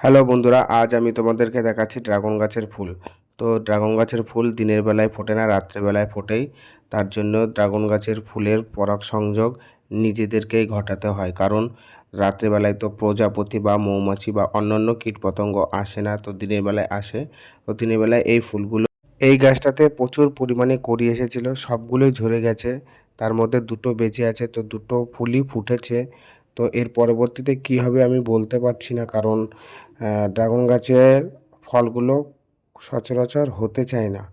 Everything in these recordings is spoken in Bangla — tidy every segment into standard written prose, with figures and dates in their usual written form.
হ্যালো বন্ধুরা, আজ আমি তোমাদেরকে দেখাচ্ছি ড্রাগন গাছের ফুল। তো ড্রাগন গাছের ফুল দিনের বেলায় ফোটে না, রাত্রেবেলায় ফোটেই। তার জন্য ড্রাগন গাছের ফুলের পরাগ সংযোগ নিজেদেরকেই ঘটাতে হয়, কারণ রাত্রেবেলায় তো প্রজাপতি বা মৌমাছি বা অন্যান্য কীটপতঙ্গ আসে না, তো দিনের বেলায় আসে। তো দিনের বেলায় এই ফুলগুলো, এই গাছটাতে প্রচুর পরিমাণে কড়ি এসেছিল, সবগুলোই ঝরে গেছে। তার মধ্যে দুটো বেঁচে আছে, তো দুটো ফুলই ফুটেছে। তো এর পরবর্তীতে কী হবে আমি বলতে পারছি না, কারণ ড্রাগন গাছের ফলগুলো সচরাচর হতে চায় না,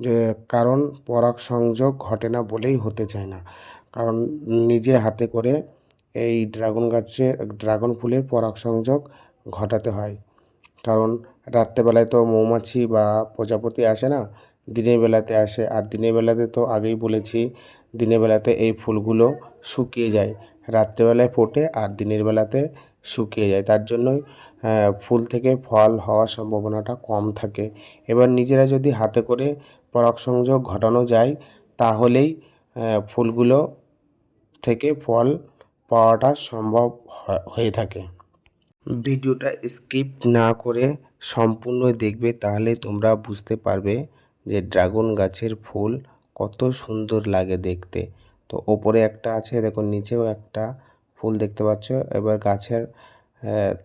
যে কারণ পরাগ সংযোগ ঘটে না বলেই হতে চায় না। কারণ নিজে হাতে করে এই ড্রাগন ফুলের পরাগ সংযোগ ঘটাতে হয়, কারণ রাত্রেবেলায় তো মৌমাছি বা প্রজাপতি আসে না, দিনের বেলাতে আসে। আর দিনের বেলাতে তো আগেই বলেছি, দিনের বেলাতে এই ফুলগুলো শুকিয়ে যায়, রাত্রেবেলায় ফোটে আর দিনের বেলাতে শুকিয়ে যায়। তার জন্যই ফুল থেকে ফল হওয়ার সম্ভাবনাটা কম থাকে। এবার নিজেরা যদি হাতে করে পরাগ সংযোগ ঘটানো যায়, তাহলেই ফুলগুলো থেকে ফল পাওয়াটা সম্ভব হয়ে থাকে। ভিডিওটা স্কিপ না করে সম্পূর্ণ দেখবে, তাহলে তোমরা বুঝতে পারবে যে ড্রাগন গাছের ফুল কত সুন্দর লাগে দেখতে। তো ওপরে একটা আছে, দেখো নিচেও একটা ফুল দেখতে পাচ্ছ। এবার গাছের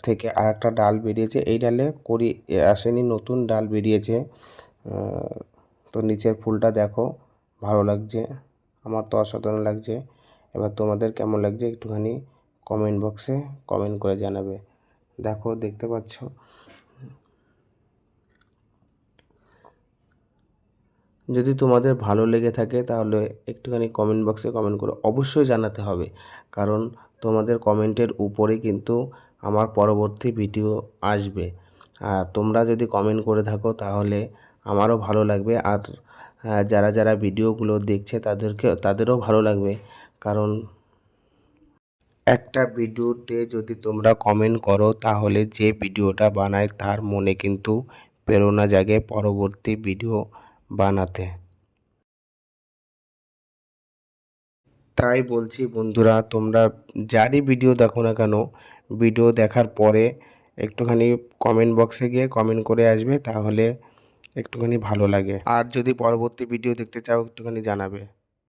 থেকে আরেকটা ডাল বেরিয়েছে, এই ডালে কড়ি আসেনি, নতুন ডাল বেরিয়েছে। তো নিচের ফুলটা দেখো, ভালো লাগছে, আমার তো অসাধারণ লাগছে। এবার তোমাদের কেমন লাগছে একটুখানি কমেন্ট বক্সে কমেন্ট করে জানাবে। দেখো, দেখতে পাচ্ছ। যদি তোমাদের ভালো লেগে থাকে তাহলে একটুখানি কমেন্ট বক্সে কমেন্ট করো, অবশ্যই জানাতে হবে, কারণ তোমাদের কমেন্টের উপরে কিন্তু আমার পরবর্তী ভিডিও আসবে। আর তোমরা যদি কমেন্ট করে থাকো তাহলে আমারও ভালো লাগবে, আর যারা যারা ভিডিওগুলো দেখছে তাদেরও ভালো লাগবে। কারণ একটা ভিডিওতে যদি তোমরা কমেন্ট করো, তাহলে যে ভিডিওটা বানায় তার মনে কিন্তু প্রেরণা জাগে পরবর্তী ভিডিও বানাতে। তাই বলছি বন্ধুরা, তোমরা যারই ভিডিও দেখো না কেন, ভিডিও দেখার পরে একটুখানি কমেন্ট বক্সে গিয়ে কমেন্ট করে আসবে, তাহলে একটুখানি ভালো লাগে। আর যদি পরবর্তী ভিডিও দেখতে চাও একটুখানি জানাবে।